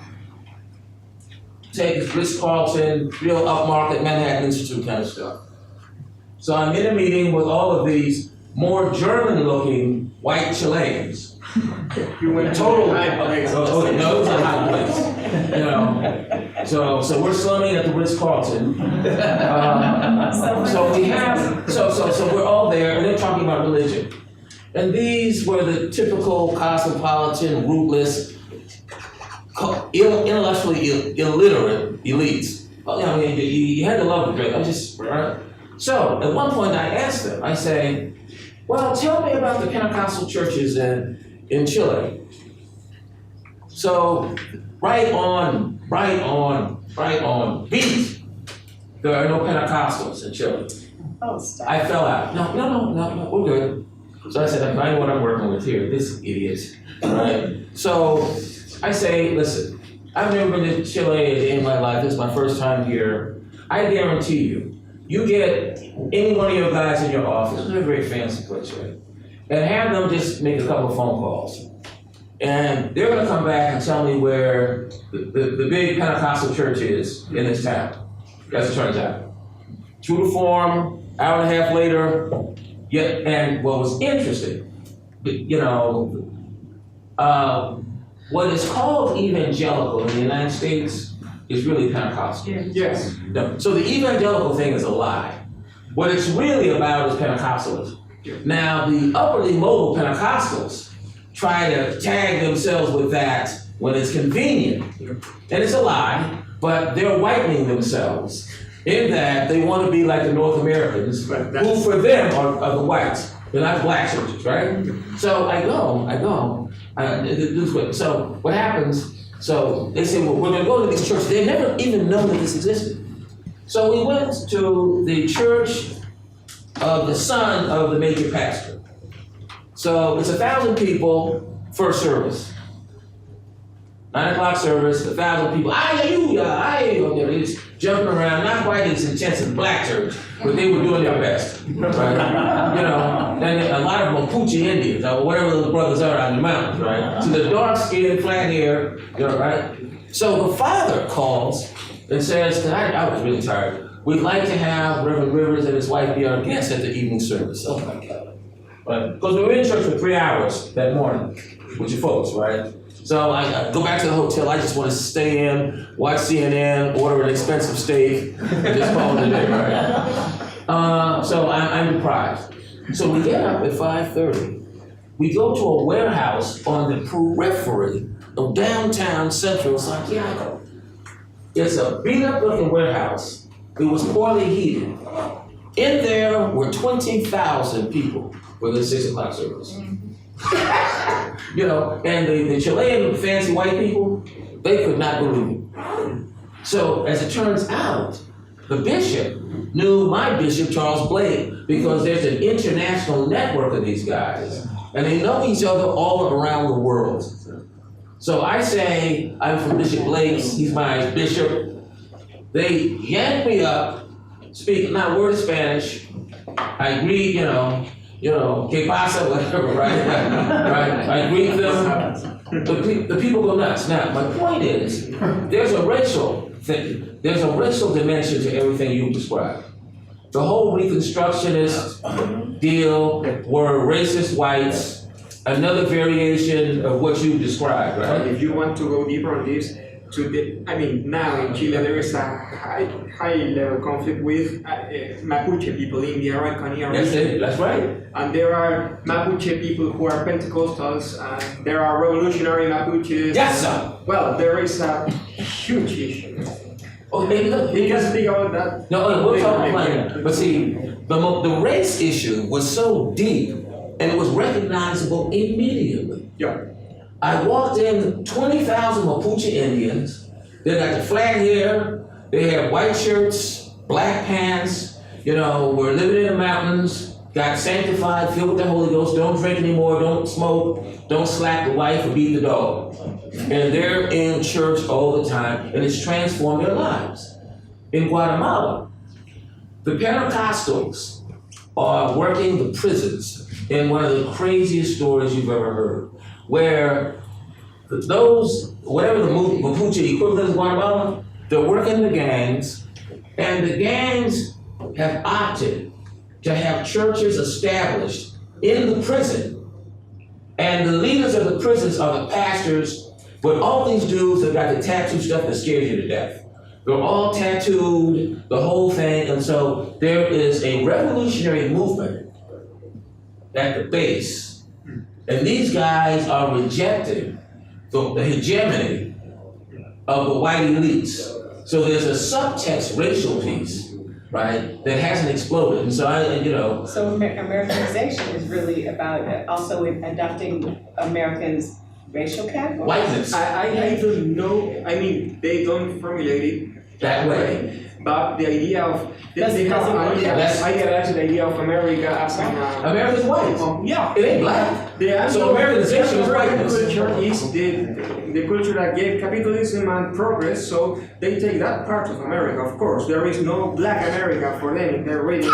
S5: take this Ritz-Carlton, real upmarket Manhattan Institute kind of stuff. So I'm in a meeting with all of these more German-looking white Chileans.
S4: You went
S5: Total.
S4: to high place.
S5: No, it was a high place. You know, so we're slumming at the Ritz-Carlton. So we're all there, and they're talking about religion. And these were the typical cosmopolitan, rootless, intellectually illiterate elites. Well, you know, you had to love the drink. I'm just right. So at one point I asked them. I say, "Well, tell me about the Pentecostal churches in Chile." So right on beat. There are no Pentecostals in Chile.
S7: Oh, stop.
S5: I fell out. No, we're good. So I said, I know what I'm working with here, this idiot, right? So I say, listen, I've never been to Chile a day in my life, this is my first time here. I guarantee you, you get any one of your guys in your office, they're a very fancy place, right? And have them just make a couple of phone calls. And they're gonna come back and tell me where the big Pentecostal church is in this town, as it turns out. True to form, hour and a half later, and what was interesting, what is called evangelical in the United States is really Pentecostal.
S4: Yes.
S5: No. So the evangelical thing is a lie. What it's really about is Pentecostalism. Now, the upwardly mobile Pentecostals try to tag themselves with that when it's convenient. And it's a lie, but they're whitening themselves in that they want to be like the North Americans, who for them are the whites. They're not the black churches, right? So I go. So what happens, so they say, well, we're going to go to these churches. They never even known that this existed. So we went to the church of the son of the major pastor. So it's 1,000 people, first service. 9 o'clock service, 1,000 people, they're just jumping around, not quite as intense as black church, but they were doing their best, right? And a lot of Mapuche Indians, or whatever those brothers are on the mountains, right? So the dark skinned, flat hair, right? So the father calls and says, I was really tired. We'd like to have Reverend Rivers and his wife be our guests at the evening service. Oh my God. Right? Because we were in church for 3 hours that morning with your folks, right? So I go back to the hotel, I just want to stay in, watch CNN, order an expensive steak, and just call it a day, right? So I'm deprived. So we get up at 5:30. We go to a warehouse on the periphery of downtown central Santiago. It's a beat-up looking warehouse. It was poorly heated. In there were 20,000 people for the 6 o'clock service. And the Chilean fancy white people, they could not believe it. So as it turns out, the bishop knew my bishop, Charles Blake, because there's an international network of these guys, and they know each other all around the world. So I say, I'm from Bishop Blake's, he's my bishop. They yank me up, speak not a word of Spanish. I greet, que pasa, whatever, right? Right? I greet them. The people go nuts. Now, my point is, there's a racial thing. There's a racial dimension to everything you described. The whole Reconstructionist deal were racist whites, another variation of what you described, right?
S4: If you want to go deeper on this, now in Chile there is a high level conflict with Mapuche people in the Aránguiz region.
S5: That's right.
S4: And there are Mapuche people who are Pentecostals, and there are revolutionary Mapuches.
S5: Yes, sir.
S4: Well, there is a huge issue.
S5: Okay, look,
S4: You can speak about that.
S5: No, we'll talk about that. But see, the race issue was so deep, and it was recognizable immediately.
S4: Yeah.
S5: I walked in 20,000 Mapuche Indians. They got the flat hair. They had white shirts, black pants. Were living in the mountains. Got sanctified, filled with the Holy Ghost. Don't drink anymore. Don't smoke. Don't slap the wife or beat the dog. And they're in church all the time, and it's transformed their lives. In Guatemala, the Pentecostals are working the prisons in one of the craziest stories you've ever heard, where those, whatever the Mapuche equivalent is in Guatemala, they're working the gangs, and the gangs have opted to have churches established in the prison, and the leaders of the prisons are the pastors, but all these dudes that got the tattoo stuff that scares you to death. They're all tattooed, the whole thing, and so there is a revolutionary movement at the base. And these guys are rejecting the hegemony of the white elites. So there's a subtext racial piece, right, that hasn't exploded. And so
S7: So Americanization is really about also adopting Americans' racial categories?
S5: whiteness
S4: I don't know. They don't formulate it
S5: that way.
S4: But the idea of they have
S7: Doesn't work.
S4: idealized the idea of America as an
S5: America's white.
S4: yeah.
S5: It ain't black. So Americanization is whiteness.
S4: Culture is the culture that gave capitalism and progress, so they take that part of America, of course. There is no black America for them in their reading.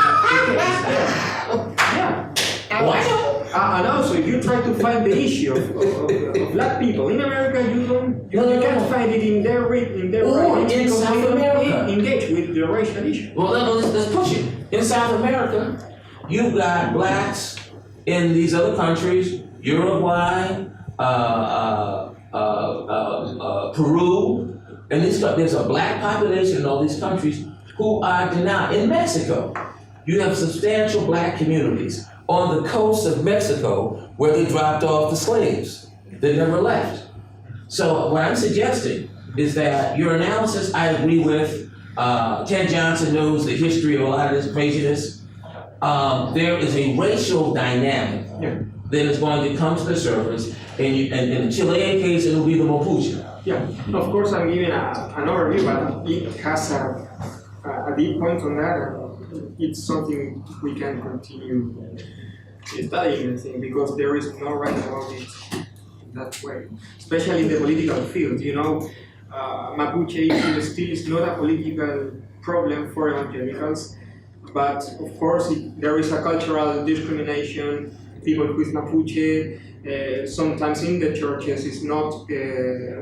S4: Yeah.
S5: What?
S4: And also, if you try to find the issue of black people in America, you can't find it in their writings
S5: Or in
S4: because
S5: South
S4: they don't
S5: America.
S4: engage with the racial issue.
S5: Well, let's push it. In South America, you've got blacks in these other countries, Uruguay, Peru, and there's a black population in all these countries who are denied. In Mexico, you have substantial black communities on the coast of Mexico where they dropped off the slaves. They never left. So what I'm suggesting is that your analysis, I agree with. Ken Johnson knows the history of a lot of this craziness. There is a racial dynamic that is going to come to the surface, and in the Chilean case, it will be the Mapuche.
S4: Yeah, of course I'm giving an overview, but it has a deep point on that, and it's something we can continue studying, I think, because there is no right about it that way, especially in the political field. You know, Mapuche issue still is not a political problem for evangelicals, but of course there is a cultural discrimination. People who is Mapuche, sometimes in the churches is not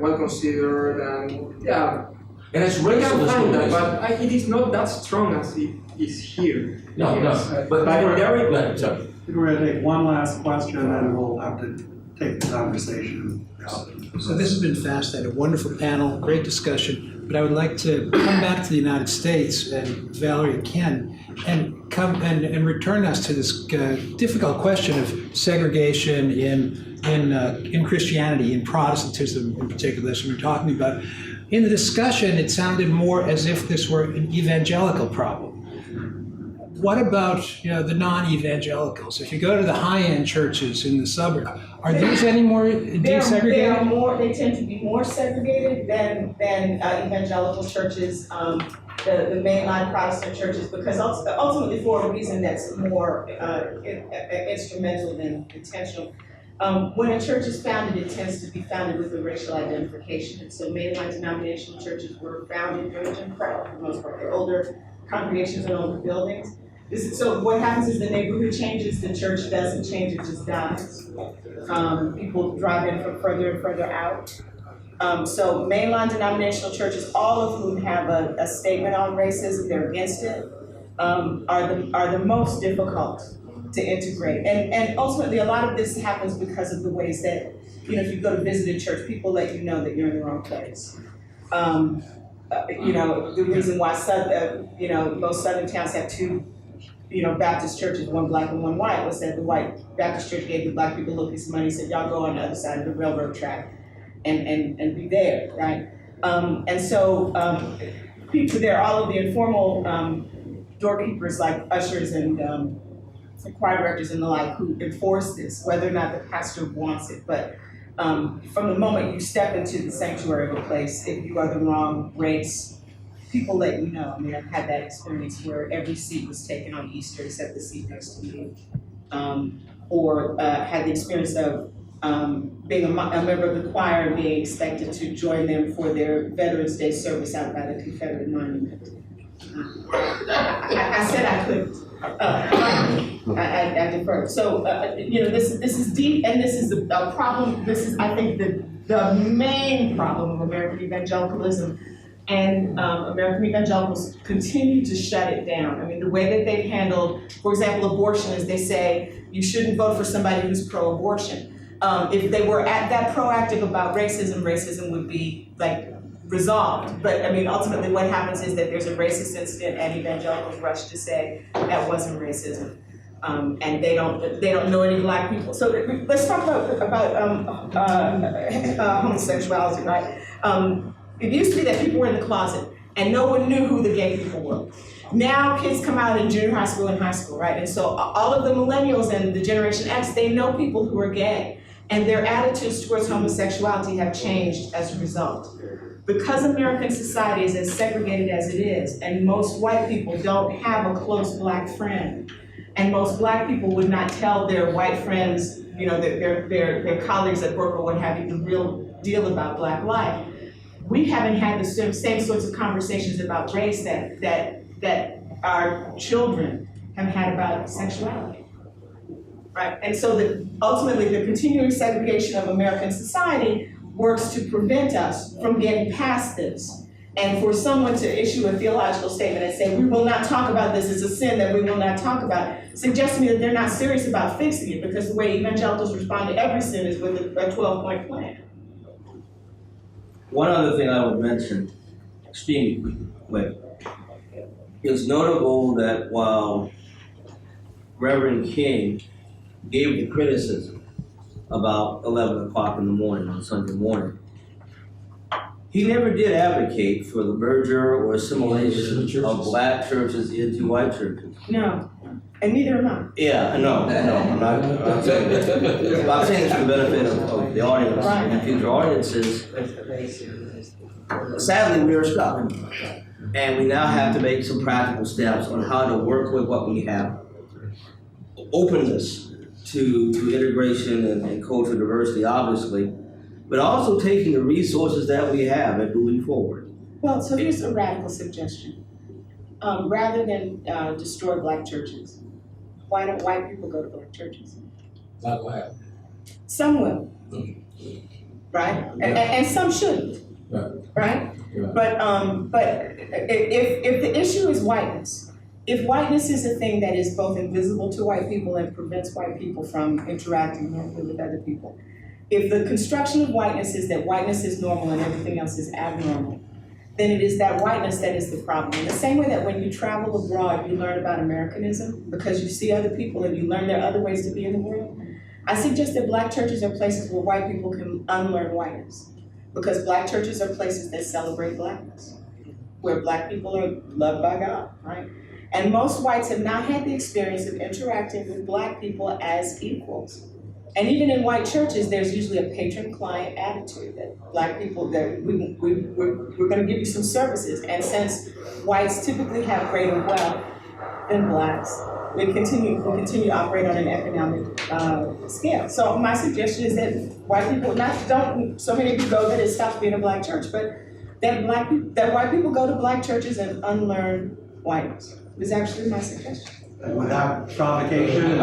S4: well considered, and yeah.
S5: And it's
S4: We
S5: racial
S4: can find that,
S5: discrimination.
S4: but it is not that strong as it is here.
S5: No,
S4: Yes.
S5: but
S4: But there
S5: Go ahead, sorry.
S1: We're gonna take one last question, and then we'll have to take the conversation out.
S8: So this has been fast, had a wonderful panel, great discussion, but I would like to come back to the United States and Valerie and Ken and come and return us to this difficult question of segregation in Christianity, in Protestantism in particular, as we're talking about. In the discussion, it sounded more as if this were an evangelical problem. What about, the non-evangelicals? If you go to the high-end churches in the suburb, are these any more desegregated?
S7: They tend to be more segregated than evangelical churches, the mainline Protestant churches, because ultimately for a reason that's more instrumental than intentional. When a church is founded, it tends to be founded with a racial identification. And so mainline denominational churches were founded during Jim Crow, for the most part. They're older congregations and older buildings. So what happens is the neighborhood changes, the church doesn't change, it just dies. People drive in from further and further out. So mainline denominational churches, all of whom have a statement on racism, they're against it, are the most difficult to integrate. And ultimately, a lot of this happens because of the ways that, if you go to visit a church, people let you know that you're in the wrong place. The reason why most southern towns have two Baptist churches, one black and one white, was that the white Baptist church gave the black people a little piece of money, said, y'all go on the other side of the railroad track and be there, right? And so people there, all of the informal doorkeepers like ushers and choir directors and the like who enforce this, whether or not the pastor wants it. But from the moment you step into the sanctuary of a place, if you are the wrong race, people let you know. I mean, I've had that experience where every seat was taken on Easter except the seat next to me. Or had the experience of being a member of the choir and being expected to join them for their Veterans Day service out by the Confederate Monument. I said I couldn't. I deferred. So, this is deep, and this is a problem. This is, I think, the main problem of American evangelicalism. And American evangelicals continue to shut it down. I mean, the way that they've handled, for example, abortion is they say you shouldn't vote for somebody who's pro-abortion. If they were that proactive about racism would be resolved. But I mean, ultimately what happens is that there's a racist incident and evangelicals rush to say that wasn't racism. And they don't know any black people. So let's talk about homosexuality, right? It used to be that people were in the closet and no one knew who the gay people were. Now kids come out in junior high school and high school, right? And so all of the millennials and the Generation X, they know people who are gay. and their attitudes towards homosexuality have changed as a result. Because American society is as segregated as it is, and most white people don't have a close black friend, and most black people would not tell their white friends, their colleagues at work or what have you, the real deal about black life. We haven't had the same sorts of conversations about race that our children have had about sexuality. Right? And so ultimately the continuing segregation of American society works to prevent us from getting past this. And for someone to issue a theological statement and say, we will not talk about this, it's a sin that we will not talk about, suggests to me that they're not serious about fixing it, because the way evangelicals respond to every sin is with a 12-point plan.
S3: One other thing I would mention, extremely quick, it's notable that while Reverend King gave the criticism about 11 o'clock in the morning on Sunday morning, he never did advocate for the merger or assimilation of black churches into white churches.
S7: No, and neither am I.
S3: Yeah, no, I'm not saying that. I'm saying this for the benefit of the audience and future audiences. Sadly, we are stuck. And we now have to make some practical steps on how to work with what we have. Openness to integration and cultural diversity, obviously, but also taking the resources that we have and moving forward.
S7: Well, so here's a radical suggestion. Rather than destroy black churches, why don't white people go to black churches?
S5: Not white.
S7: Some will, right? And some shouldn't, right? But if the issue is whiteness, if whiteness is a thing that is both invisible to white people and prevents white people from interacting normally with other people, if the construction of whiteness is that whiteness is normal and everything else is abnormal, then it is that whiteness that is the problem. In the same way that when you travel abroad, you learn about Americanism because you see other people and you learn there are other ways to be in the world, I suggest that black churches are places where white people can unlearn whiteness, because black churches are places that celebrate blackness, where black people are loved by God, right? And most whites have not had the experience of interacting with black people as equals. And even in white churches, there's usually a patron-client attitude that black people, that we're going to give you some services. And since whites typically have greater wealth than blacks, we continue to operate on an economic scale. So my suggestion is that white people don't so many of you go that it stops being a black church, but that white people go to black churches and unlearn whiteness. Is actually my suggestion.
S1: Without provocation.